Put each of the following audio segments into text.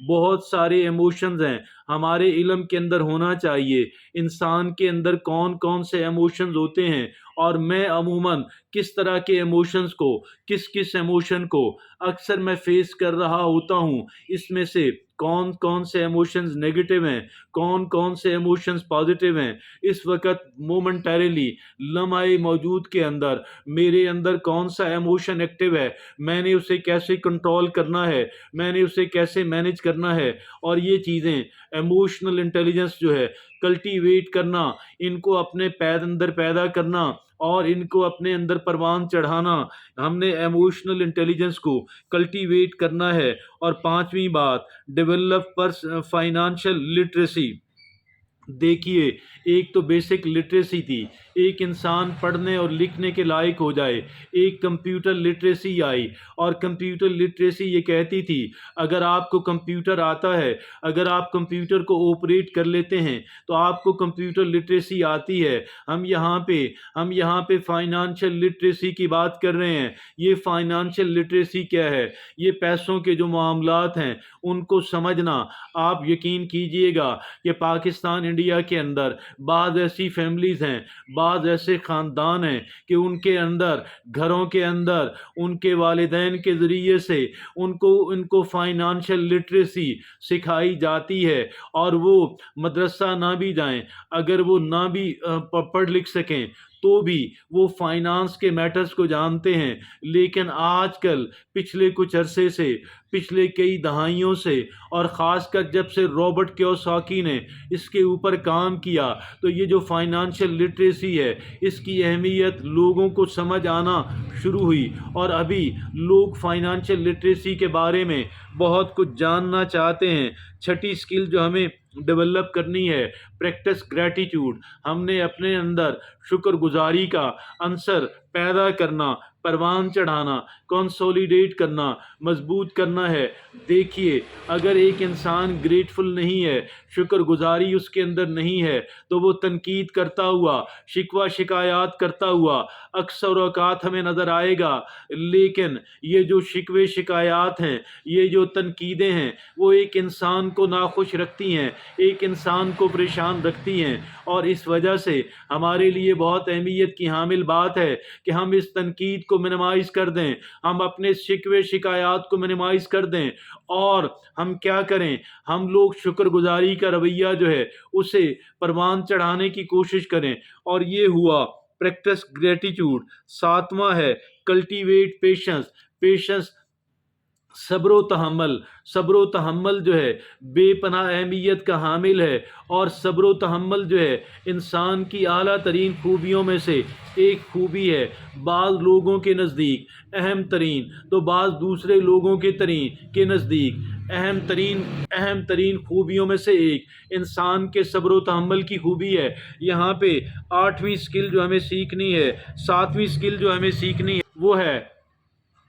بہت سارے ایموشنز ہیں، ہمارے علم کے اندر ہونا چاہیے انسان کے اندر کون کون سے ایموشنز ہوتے ہیں، اور میں عموماً کس طرح کے ایموشنز کو، کس ایموشن کو اکثر میں فیس کر رہا ہوتا ہوں، اس میں سے کون کون سے ایموشنز نیگیٹو ہیں، کون کون سے ایموشنز پازیٹیو ہیں، اس وقت مومنٹریلی لمحہ موجود کے اندر میرے اندر کون سا ایموشن ایکٹیو ہے، میں نے اسے کیسے کنٹرول کرنا ہے، میں نے اسے کیسے مینج کرنا ہے، اور یہ چیزیں ایموشنل انٹیلیجنس جو ہے کلٹیویٹ کرنا، ان کو اپنے اندر پیدا کرنا اور ان کو اپنے اندر پروان چڑھانا، ہم نے ایموشنل انٹیلیجنس کو کلٹیویٹ کرنا ہے۔ اور پانچویں بات، ڈیولپ فائنانشل لٹریسی۔ دیکھیے، ایک تو بیسک لٹریسی تھی، ایک انسان پڑھنے اور لکھنے کے لائق ہو جائے، ایک کمپیوٹر لٹریسی آئی، اور کمپیوٹر لٹریسی یہ کہتی تھی اگر آپ کو کمپیوٹر آتا ہے، اگر آپ کمپیوٹر کو آپریٹ کر لیتے ہیں تو آپ کو کمپیوٹر لٹریسی آتی ہے۔ ہم یہاں پہ فائنانشل لٹریسی کی بات کر رہے ہیں۔ یہ فائنانشل لٹریسی کیا ہے؟ یہ پیسوں کے جو معاملات ہیں ان کو سمجھنا۔ آپ یقین کیجئے گا کہ پاکستان انڈیا کے اندر بعض ایسی فیملیز ہیں، بعض ایسے خاندان ہیں کہ ان کے اندر، گھروں کے اندر ان کے والدین کے ذریعے سے ان کو فائنانشل لٹریسی سکھائی جاتی ہے، اور وہ مدرسہ نہ بھی جائیں، اگر وہ نہ بھی پڑھ لکھ سکیں تو بھی وہ فائنانس کے میٹرز کو جانتے ہیں۔ لیکن آج کل پچھلے کچھ عرصے سے، پچھلے کئی دہائیوں سے، اور خاص کر جب سے رابرٹ کیوساکی نے اس کے اوپر کام کیا، تو یہ جو فائنانشل لٹریسی ہے اس کی اہمیت لوگوں کو سمجھ آنا شروع ہوئی، اور ابھی لوگ فائنانشل لٹریسی کے بارے میں بہت کچھ جاننا چاہتے ہیں۔ چھٹی سکل جو ہمیں ڈیولپ کرنی ہے، پریکٹس گریٹیٹیوڈ۔ ہم نے اپنے اندر شکر گزاری کا عنصر پیدا کرنا، پروان چڑھانا، کنسولیڈیٹ کرنا، مضبوط کرنا ہے۔ دیکھیے، اگر ایک انسان گریٹفل نہیں ہے، شکر گزاری اس کے اندر نہیں ہے، تو وہ تنقید کرتا ہوا، شکوہ شکایات کرتا ہوا اکثر اوقات ہمیں نظر آئے گا۔ لیکن یہ جو شکوے شکایات ہیں، یہ جو تنقیدیں ہیں، وہ ایک انسان کو ناخوش رکھتی ہیں، ایک انسان کو پریشان رکھتی ہیں، اور اس وجہ سے ہمارے لیے بہت اہمیت کی حامل بات ہے کہ ہم اس تنقید کو منیمائز کر دیں، ہم اپنے شکوے شکایات کو منیمائز کر دیں، اور ہم کیا کریں، ہم لوگ شکر گزاری کا رویہ جو ہے اسے پروان چڑھانے کی کوشش کریں۔ اور یہ ہوا پریکٹس گریٹیٹیوڈ۔ ساتواں ہے کلٹیویٹ پیشنس۔ پیشنس، صبر و تحمل۔ صبر و تحمل جو ہے بے پناہ اہمیت کا حامل ہے، اور صبر و تحمل جو ہے انسان کی اعلیٰ ترین خوبیوں میں سے ایک خوبی ہے۔ بعض لوگوں کے نزدیک اہم ترین، تو بعض دوسرے لوگوں کے نزدیک اہم ترین خوبیوں میں سے ایک انسان کے صبر و تحمل کی خوبی ہے۔ یہاں پہ آٹھویں سکل جو ہمیں سیکھنی ہے، ساتویں سکل جو ہمیں سیکھنی ہے وہ ہے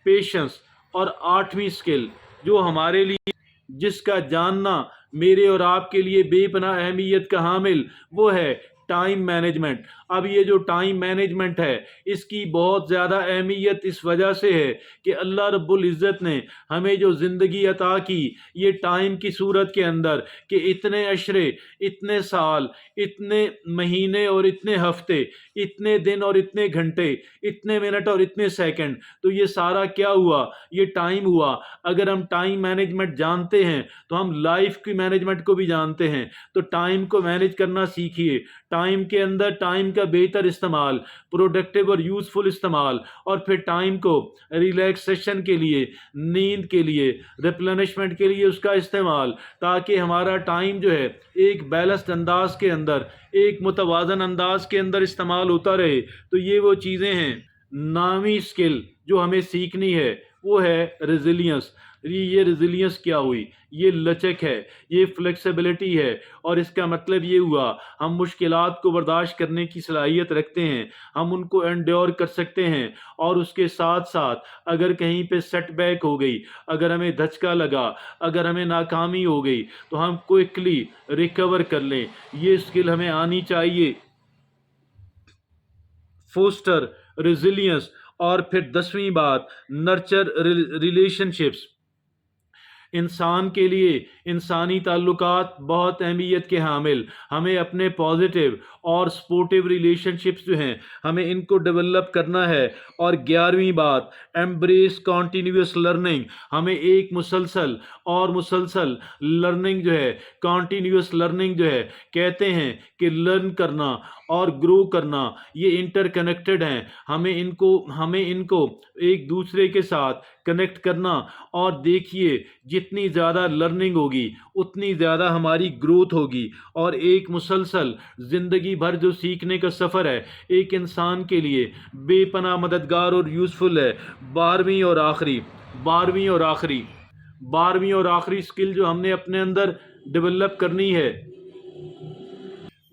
پیشنس، اور آٹھویں سکل جو ہمارے لیے، جس کا جاننا میرے اور آپ کے لیے بے پناہ اہمیت کا حامل، وہ ہے ٹائم مینجمنٹ۔ اب یہ جو ٹائم مینجمنٹ ہے اس کی بہت زیادہ اہمیت اس وجہ سے ہے کہ اللہ رب العزت نے ہمیں جو زندگی عطا کی، یہ ٹائم کی صورت کے اندر، کہ اتنے عشرے، اتنے سال، اتنے مہینے اور اتنے ہفتے، اتنے دن اور اتنے گھنٹے، اتنے منٹ اور اتنے سیکنڈ، تو یہ سارا کیا ہوا؟ یہ ٹائم ہوا۔ اگر ہم ٹائم مینجمنٹ جانتے ہیں تو ہم لائف کی مینجمنٹ کو بھی جانتے ہیں۔ تو ٹائم کو مینج کرنا سیکھیے، ٹائم کے اندر ٹائم کا بہتر استعمال، پروڈکٹیو اور یوزفل استعمال، اور پھر ٹائم کو ریلیکسیشن کے لیے، نیند کے لیے، ریپلینشمنٹ کے لیے اس کا استعمال، تاکہ ہمارا ٹائم جو ہے ایک بیلنسڈ انداز کے اندر، ایک متوازن انداز کے اندر استعمال ہوتا رہے۔ تو یہ وہ چیزیں ہیں۔ نامی سکل جو ہمیں سیکھنی ہے وہ ہے ریزیلینس۔ یہ ریزیلینس کیا ہوئی؟ یہ لچک ہے، یہ فلیکسیبلٹی ہے، اور اس کا مطلب یہ ہوا ہم مشکلات کو برداشت کرنے کی صلاحیت رکھتے ہیں، ہم ان کو انڈیور کر سکتے ہیں، اور اس کے ساتھ ساتھ اگر کہیں پہ سیٹ بیک ہو گئی، اگر ہمیں دھچکا لگا، اگر ہمیں ناکامی ہو گئی، تو ہم کوئکلی ریکور کر لیں۔ یہ سکل ہمیں آنی چاہیے۔ Foster resilience. اور پھر 10ویں بات، نرچر ریلیشن شپس۔ انسان کے لیے انسانی تعلقات بہت اہمیت کے حامل، ہمیں اپنے پازیٹیو اور سپورٹیو ریلیشن شپس جو ہیں ہمیں ان کو ڈیولپ کرنا ہے۔ اور 11ویں بات، ایمبریس کنٹینیوس لرننگ، ہمیں ایک مسلسل لرننگ جو ہے، کنٹینیوس لرننگ جو ہے، کہتے ہیں کہ لرن کرنا اور گرو کرنا یہ انٹر کنیکٹڈ ہیں، ہمیں ان کو ایک دوسرے کے ساتھ کنیکٹ کرنا۔ اور دیکھیے جتنی زیادہ لرننگ ہوگی اتنی زیادہ ہماری گروتھ ہوگی، اور ایک مسلسل زندگی بھر جو سیکھنے کا سفر ہے ایک انسان کے لیے بے پناہ مددگار اور یوزفل ہے۔ 12ویں اور آخری سکل جو ہم نے اپنے اندر ڈیولپ کرنی ہے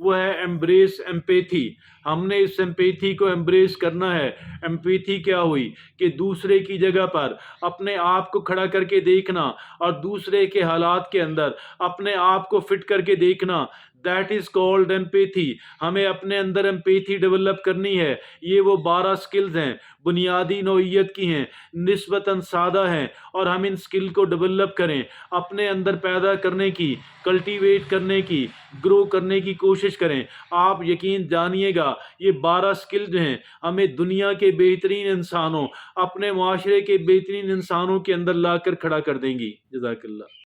وہ ہے ایمبریس ایمپیتھی۔ ہم نے اس ایمپیتھی کو ایمبریس کرنا ہے۔ ایمپیتھی کیا ہوئی کہ دوسرے کی جگہ پر اپنے آپ کو کھڑا کر کے دیکھنا اور دوسرے کے حالات کے اندر اپنے آپ کو فٹ کر کے دیکھنا، دیٹ از کالڈ ایمپیتھی۔ ہمیں اپنے اندر ایمپیتھی ڈیولپ کرنی ہے۔ یہ وہ 12 سکلز ہیں، بنیادی نوعیت کی ہیں، نسبتاً سادہ ہیں، اور ہم ان سکل کو ڈیولپ کریں، اپنے اندر پیدا کرنے کی، کلٹیویٹ کرنے کی، گرو کرنے کی کوشش کریں۔ آپ یقین جانیے گا یہ 12 سکل جو ہیں ہمیں دنیا کے بہترین انسانوں، اپنے معاشرے کے بہترین انسانوں کے اندر لا کر کھڑا کر دیں گی۔ جزاک اللہ۔